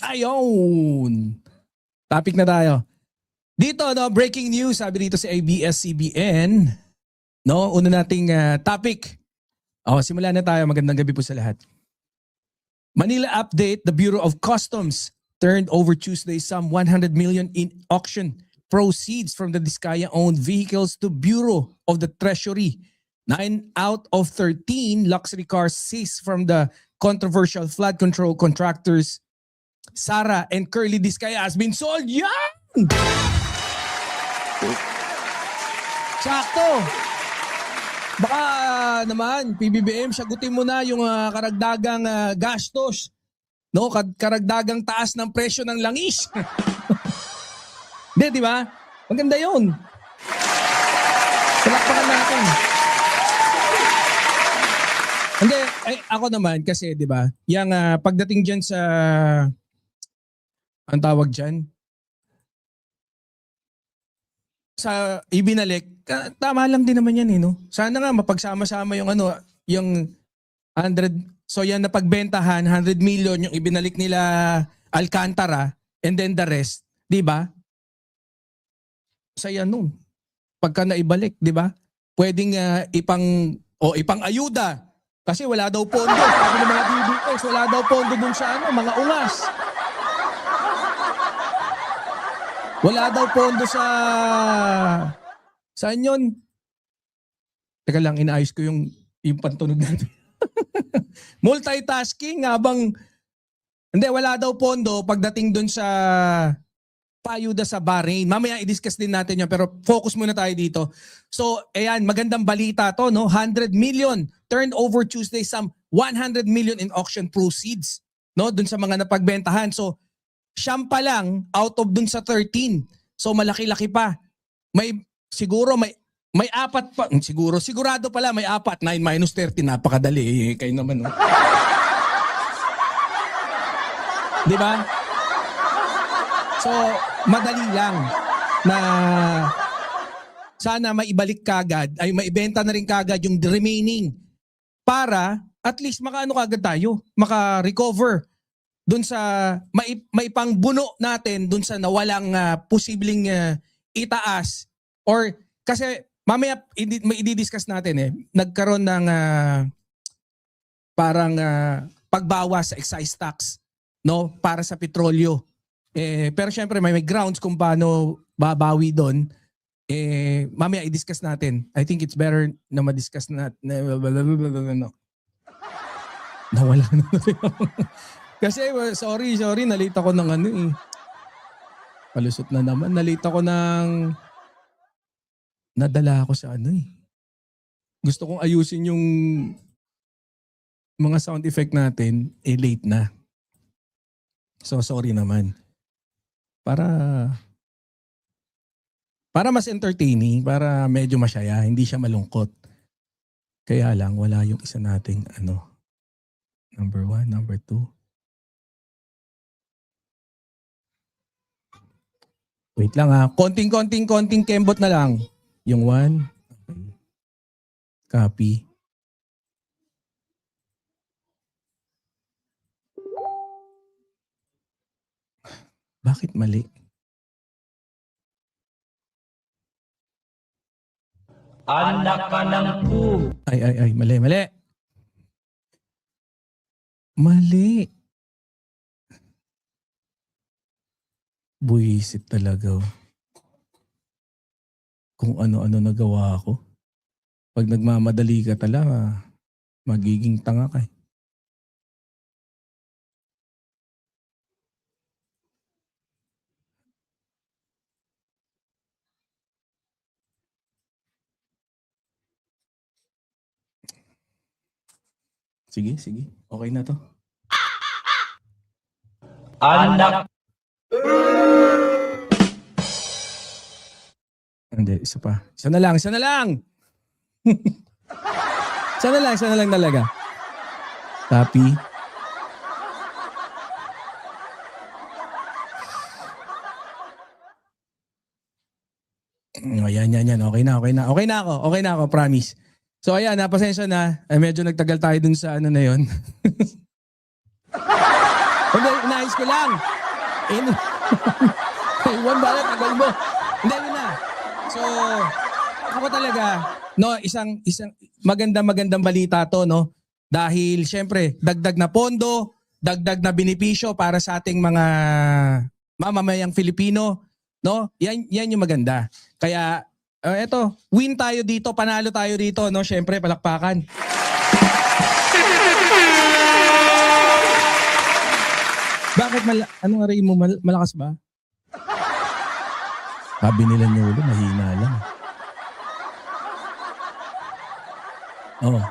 Ayun! Topic na tayo. Dito, no, breaking news, sabi dito sa ABS-CBN. No, una nating topic. Simulan na tayo. Magandang gabi po sa lahat. Manila update, the Bureau of Customs turned over Tuesday some 100 million in auction proceeds from the Diskaya-owned vehicles to Bureau of the Treasury. 9 out of 13 luxury cars seized from the controversial flood control contractors Sara and Curly Diskaya has been sold. Yan! Sakto! Baka naman, PBBM, sagutin mo na yung karagdagang gastos. No? Karagdagang taas ng presyo ng langis. Di ba? Maganda yun. Palakpakan natin. Hindi, ako naman kasi 'di ba? Yang pagdating diyan sa ang tawag diyan sa ibinalik, tama lang din naman 'yan no. Sana nga mapagsama-sama yung yung 100 so yan na pagbentahan 100 million yung ibinalik nila Alcantara and then the rest, 'di ba? Saya nun. Pagka naibalik, 'di ba? Pwedeng ipang ayuda. Kasi wala daw pondo. Sabi ng mga DDS, wala daw pondo dun sa mga ungas. Wala daw pondo sa... Saan yun? Teka lang, inaayos ko yung pantunog natin. Multitasking habang... Hindi, wala daw pondo pagdating dun sa payuda sa Bahrain. Mamaya i-discuss din natin yan pero focus muna tayo dito. So, ayan, magandang balita to, no? 100 million turned over Tuesday, some 100 million in auction proceeds, no? Dun sa mga napagbentahan. So, siyam pa lang out of dun sa 13. So, malaki-laki pa. May apat pa. Sigurado pala may apat. 9 minus 30, napakadali. Kayo naman, no? Di ba? So, madali lang na sana maibalik kagad, ay maibenta na rin kagad yung remaining para at least makaano kagad tayo, maka-recover dun sa maipangbuno natin dun sa nawalang posibleng itaas or kasi mamaya may i-discuss natin nagkaroon ng parang pagbawas sa excise tax no para sa petrolyo. Pero syempre may grounds kung paano babawi doon. Mamaya i-discuss natin. I think it's better na ma-discuss natin. Nawala na. Kasi sorry, nalita ko ng palusot na naman. Nalita ko ng nadala ako sa Gusto kong ayusin yung mga sound effect natin. Late na. So sorry naman. Para mas entertaining, para medyo masaya, hindi siya malungkot. Kaya lang, wala yung isa nating number 1, number 2. Wait lang konting kembot na lang. Yung 1, copy. Bakit mali? Anak ka ng po. Ay, mali. Mali. Buisit talaga. Kung ano-ano nagawa ko. Pag nagmamadali ka talaga, magiging tanga ka. Sige. Okay na to. Anak. Hindi, isa pa. Isa na lang. Isa na lang talaga. Copy. Yan. Okay na ako, promise. So ayan, pasensya na. Medyo nagtagal tayo dun sa na yun. Hindi, inayos ko lang. Iwan ba? Tagal mo. Hindi, yun na. So, ako talaga, no, isang magandang balita to, no? Dahil syempre, dagdag na pondo, dagdag na benepisyo para sa ating mga mamamayang Filipino, no? Yan yung maganda. Kaya eto, win tayo dito, panalo tayo dito, no? Syempre, palakpakan. Bakit anong aray mo malakas ba? Sabi nila ni Ulo, mahina lang. Oh.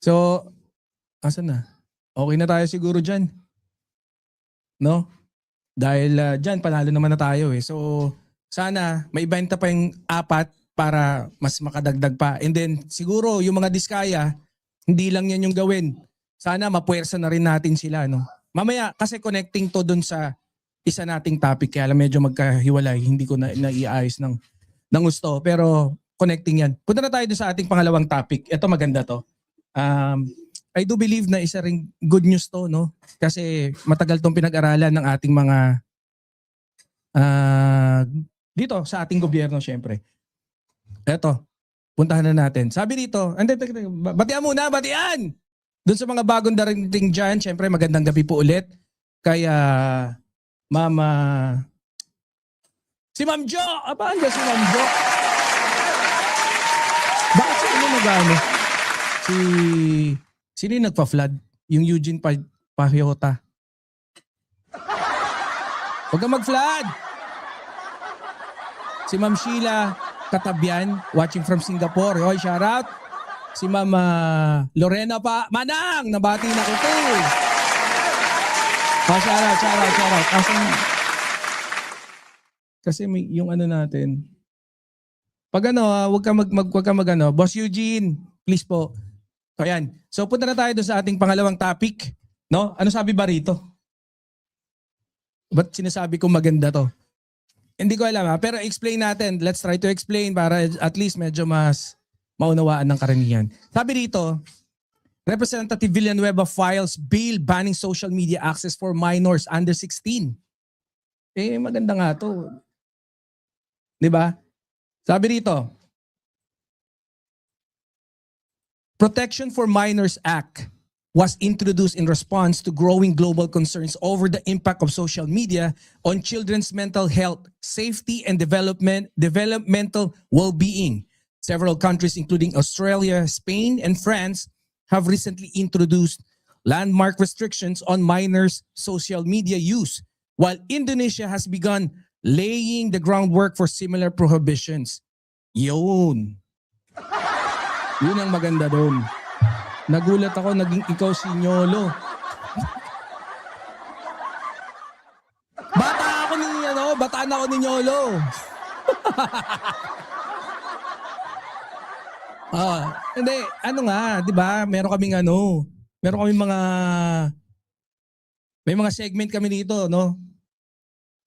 So, asan na? Okay na tayo siguro dyan. No? Dahil dyan, panalo naman na tayo eh. So, sana may ibenta pa yung 4 para mas makadagdag pa. And then, siguro yung mga diskaya, hindi lang yan yung gawin. Sana mapuwersa na rin natin sila. No? Mamaya, kasi connecting to dun sa isa nating topic. Kaya lang medyo magkahiwalay. Hindi ko na naiayos ng gusto. Pero connecting yan. Punta na tayo dun sa ating pangalawang topic. Ito maganda to. I do believe na isa ring good news to, no? Kasi matagal tong pinag-aralan ng ating mga dito sa ating gobyerno syempre. Eto, puntahan na natin. Sabi dito, batian muna, batian! Doon sa mga bagong darating dyan, syempre magandang gabi po ulit. Kaya, Mama... Si Ma'am Jo! Aba, andyan si Ma'am Jo. Bakit sa inyo nag-ano? Sino yung nagpa-flood? Yung Eugene Pahiota. Huwag kang mag-flood! Si Ma'am Sheila Katabian, watching from Singapore. Hoy, shout out. Si Ma'am Lorena pa. Manang! Nabati na ko to. Oh, shout out. Kasi may, yung ano natin. Pag ano, wag ka mag ano. Boss Eugene, please po. So, ayan. So, punta na tayo doon sa ating pangalawang topic. No? Ano sabi ba rito? Ba't sinasabi kong maganda to? Hindi ko alam ha. Pero explain natin. Let's try to explain para at least medyo mas maunawaan ng karamihan. Sabi rito, Representative Villanueva files bill banning social media access for minors under 16. Eh, maganda nga to. Diba? Sabi rito, Protection for Minors Act was introduced in response to growing global concerns over the impact of social media on children's mental health, safety, and developmental well-being. Several countries, including Australia, Spain, and France, have recently introduced landmark restrictions on minors' social media use, while Indonesia has begun laying the groundwork for similar prohibitions. Yun. Yun ang maganda doon. Nagulat ako, naging ikaw si Nyolo. Bataan ako ni Nyolo. Hindi, ano nga, 'di ba? Meron kaming may mga segment kami dito, no?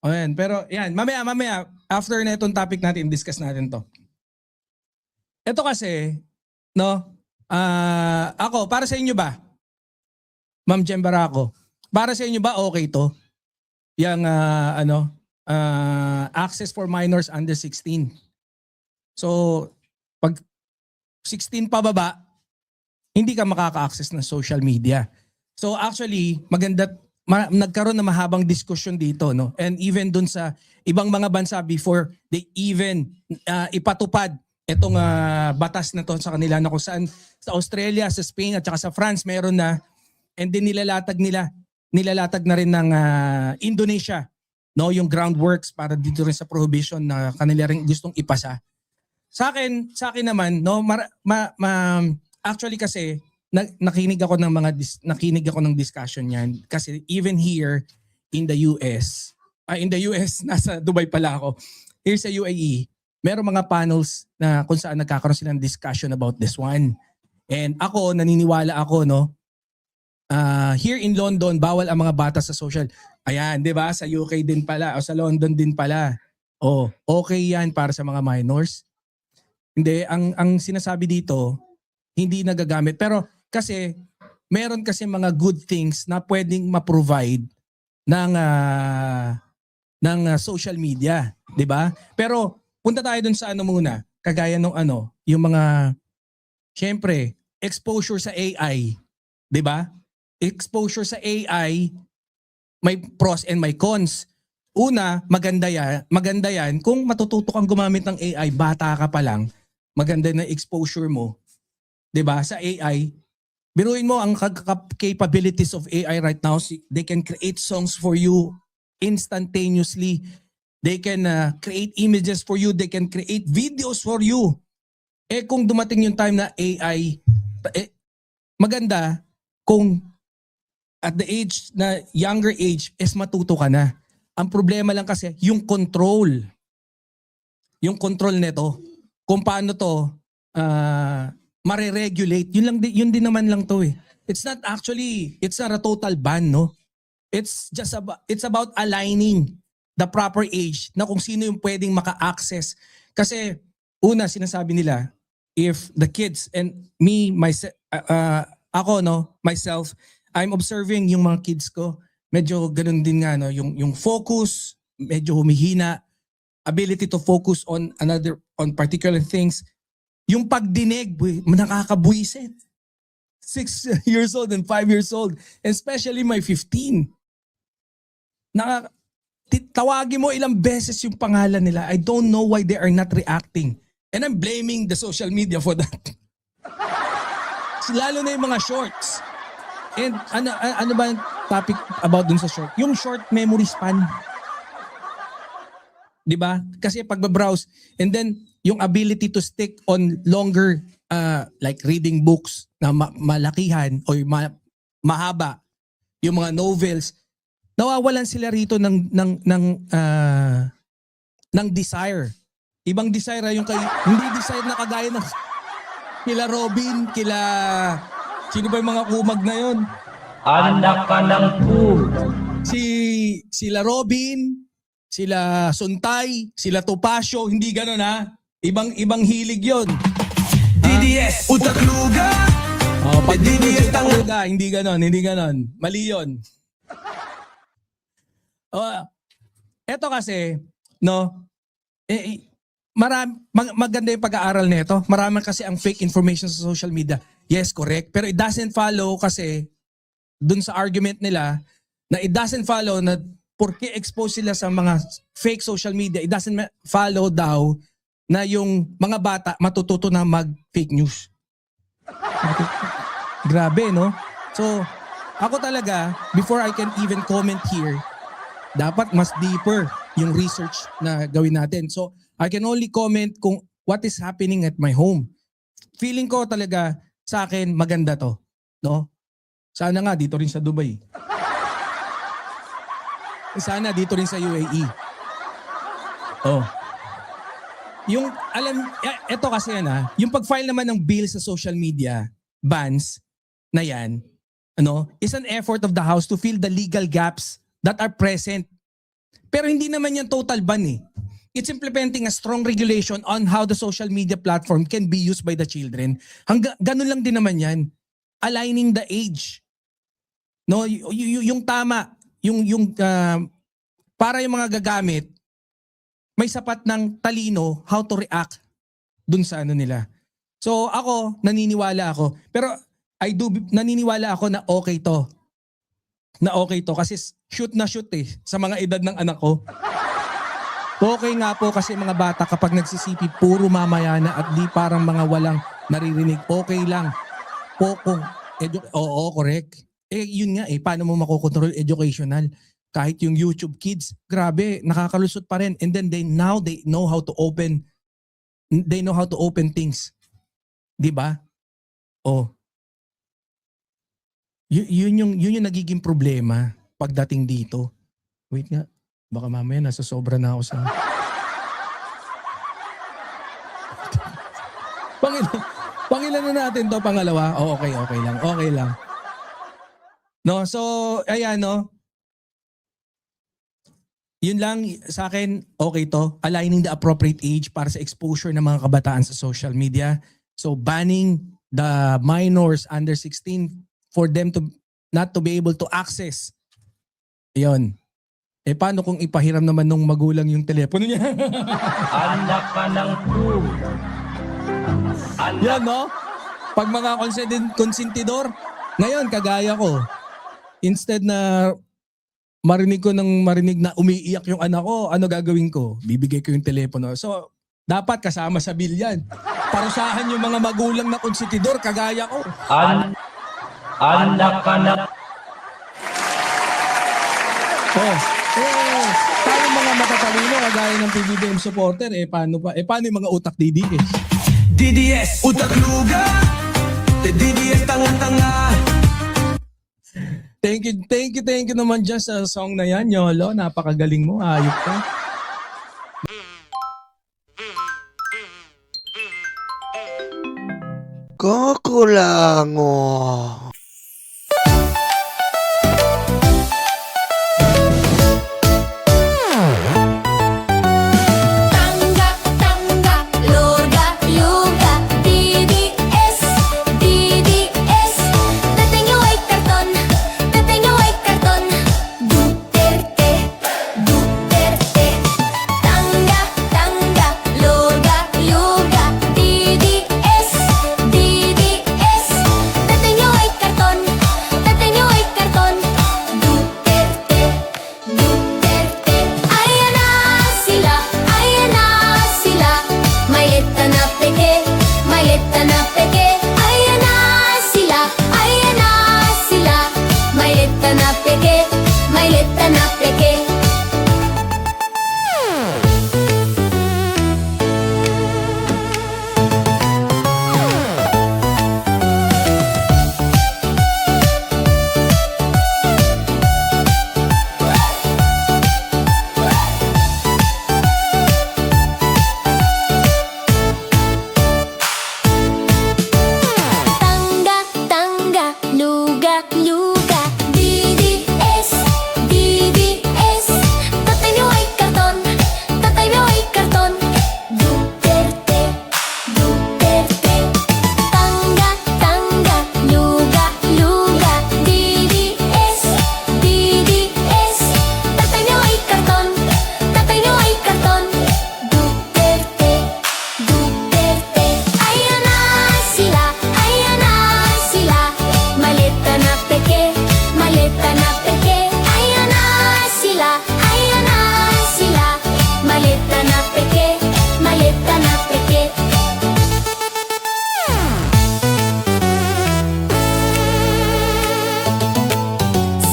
Ayan, pero yan, mamaya after na itong topic natin, discuss natin 'to. Ito kasi, no? Ako, para sa inyo ba? Ma'am Jem Barako, para sa inyo ba okay 'to? Yang access for minors under 16. So, pag 16 pababa, hindi ka makaka-access ng social media. So actually, nagkaroon na mahabang diskusyon dito, no? And even dun sa ibang mga bansa before they even ipatupad itong batas na to sa kanila, na kung saan sa Australia, sa Spain at saka sa France meron na, and then nilalatag na rin ng Indonesia, no, yung groundworks para dito rin sa prohibition na kanila rin gustong ipasa. Sa akin naman, no, actually kasi nakinig ako ng discussion niyan, kasi even here in the US, nasa Dubai pala ako. Here sa UAE, meron mga panels na kung saan nagkakaroon sila ng discussion about this one. And ako, naniniwala ako, no, here in London, bawal ang mga bata sa social. Ayan, di ba? Sa UK din pala, o sa London din pala. Oh, okay yan para sa mga minors. Hindi, ang sinasabi dito, hindi nagagamit. Pero kasi, meron kasi mga good things na pwedeng ma-provide ng social media, 'di ba? Pero punta tayo dun sa ano muna, kagaya nung ano, yung mga syempre, exposure sa AI, 'di ba? Exposure sa AI may pros and may cons. Una, maganda yan kung matututo kang gumamit ng AI, bata ka pa lang, maganda na exposure mo, 'di ba? Sa AI, biruin mo ang capabilities of AI right now, they can create songs for you instantaneously. They can create images for you, they can create videos for you. Eh kung dumating yung time na AI, maganda kung at the age na younger age is matuto ka na. Ang problema lang kasi yung control. Yung control nito. Kung paano to mare-regulate. Yun din naman lang to eh. It's not a total ban, no? It's about aligning the proper age na kung sino yung pwedeng maka-access. Kasi una sinasabi nila, if the kids and me myself myself, I'm observing yung mga kids ko, medyo ganun din nga, no? Yung focus, medyo humihina, ability to focus on particular things. Yung pagdinig, nakakabuisit. 6 years old and 5 years old, especially my 15. Tawagin mo ilang beses yung pangalan nila. I don't know why they are not reacting. And I'm blaming the social media for that. Lalo na yung mga shorts. And ano ba yung topic about dun sa short? Yung short memory span. 'Di ba? Kasi pagba-browse and then yung ability to stick on longer like reading books na malakihan o mahaba, yung mga novels, nawawalan sila rito ng desire. Ibang desire yung hindi desire na kagaya ng kila Robin, sino ba yung mga kumag na yun? Anak ka ng po. Sila Robin, sila Suntay, sila Topacio, hindi gano'n ha. Ibang hilig yon. DDS, utak-luga. Pag DDS Utakluga, hindi gano'n. Mali yun. Eto kasi, no, maganda yung pag-aaral nito. Marami kasi ang fake information sa social media. Yes, correct. Pero it doesn't follow kasi dun sa argument nila na it doesn't follow na porque expose sila sa mga fake social media, it doesn't follow daw na yung mga bata matututo na mag-fake news. Grabe, no? So, ako talaga, before I can even comment here, dapat mas deeper yung research na gawin natin. So, I can only comment kung what is happening at my home. Feeling ko talaga sa akin maganda to, no? Sana nga dito rin sa Dubai. Sana dito rin sa UAE. Oh. Yung eto kasi yan yung pag-file naman ng bill sa social media, bans na yan, is an effort of the House to fill the legal gaps that are present. Pero hindi naman yan total ban eh. It's implementing a strong regulation on how the social media platform can be used by the children. Ganun lang din naman yan. Aligning the age. No, yung tama, para yung mga gagamit, may sapat ng talino how to react dun sa nila. So ako, naniniwala ako. Pero naniniwala ako na okay to. Kasi shoot na shoot eh sa mga edad ng anak ko. Okay nga po kasi mga bata kapag nagsisipi puro mamaya na at di parang mga walang naririnig. Okay lang. Oo, correct. Yun nga paano mo makokontrol educational? Kahit yung YouTube Kids, grabe, nakakalusot pa rin. And then they know how to open things. 'Di ba? Oh. Yun yung nagiging problema pagdating dito. Wait nga. Baka mamaya nasa sobra na ako sa... Pangilan na natin to, pangalawa? Okay lang. No, so, ayan, no. Yun lang sa akin, okay to. Aligning the appropriate age para sa exposure ng mga kabataan sa social media. So, banning the minors under 16 for them to not to be able to access. Ayun. Eh paano kung ipahiram naman nung magulang yung telepono niya? Anak ka ng pu. Yan no? Pag mga konsentidor, ngayon kagaya ko, instead na marinig na umiiyak yung anak ko, ano gagawin ko? Bibigay ko yung telepono. So, dapat kasama sa bill yan. Parusahan yung mga magulang na konsentidor, kagaya ko. Anak ka ng Tayo mga matatalino, kagaya ng PBBM supporter, paano yung mga utak DDS? DDS, utak luga. DDS, tanga-tanga. Thank you naman dyan sa song na yan, Yolo. Napakagaling mo, ayok ka. Kakulango. Tanggap, tanggap, luga, luga, DDS, DDS. Dating nyo ay karton, dating nyo ay karton. Duterte, Duterte. Tanggap, tanggap, luga, luga, DDS, DDS. Dating nyo ay karton, dating nyo ay karton. Duterte, Duterte. Ayan na sila, ayan na sila. Malita na peke, malita na peke. Ayan na sila, ayan na sila. Malita na peke, malita na peke. Tangga, tangga, luga, luga, DDS, DDS. Tatay niyo ay karton, tatay niyo ay karton. Duterte, Duterte. Tangga, tangga, luga, luga, DDS, DDS. Tatay niyo ay karton, tatay niyo ay karton. Duterte, Duterte. Ayan na sila, ayan na sila. Malita na peke, malita na peke. Ayan na sila, ayan na sila. Malita na peke, malita na peke.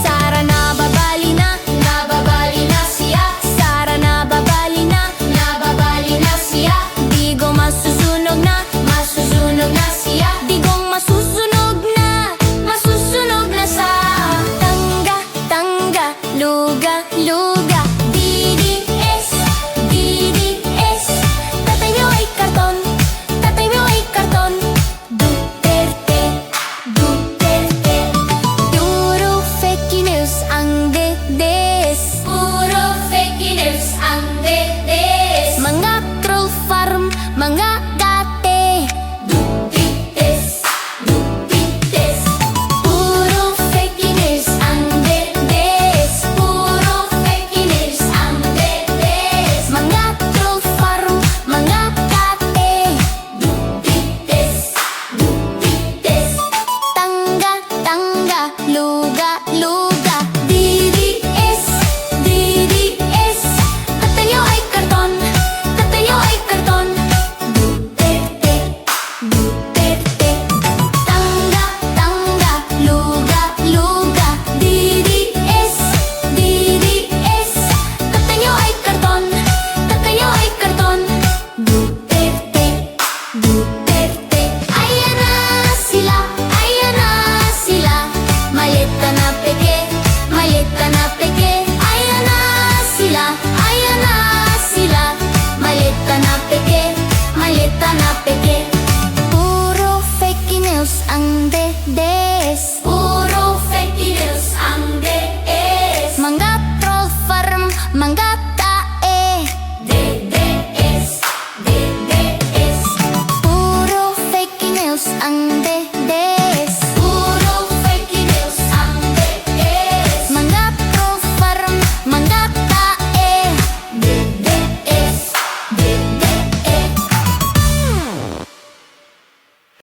Sara nababali na siya. Sara nababali na siya. Digong masusunog na siya. Digong masusunog na sa. Tangga, tangga, luga, luga, DDS, DDS. Tatay niyo ay karton, tatay niyo ay karton. Duterte, Duterte. Puro fake news ang DDS. Puro fake news ang DDS. Mga troll farm, mga gate. Dupites, dupites. Puro fake news ang DDS. Puro fake news ang DDS. Mga troll farm, mga gate. Dupites, dupites. Tangga, tangga, luga, luga, DDS, DDS. Tatay niyo ay karton, tatay niyo ay karton. Duterte, Duterte. Tangga, tangga, luga, luga, DDS, DDS. Tatay niyo ay karton, tatay niyo ay karton. Duterte, Duterte. Ayan na sila, ayan na sila. Malita na peke,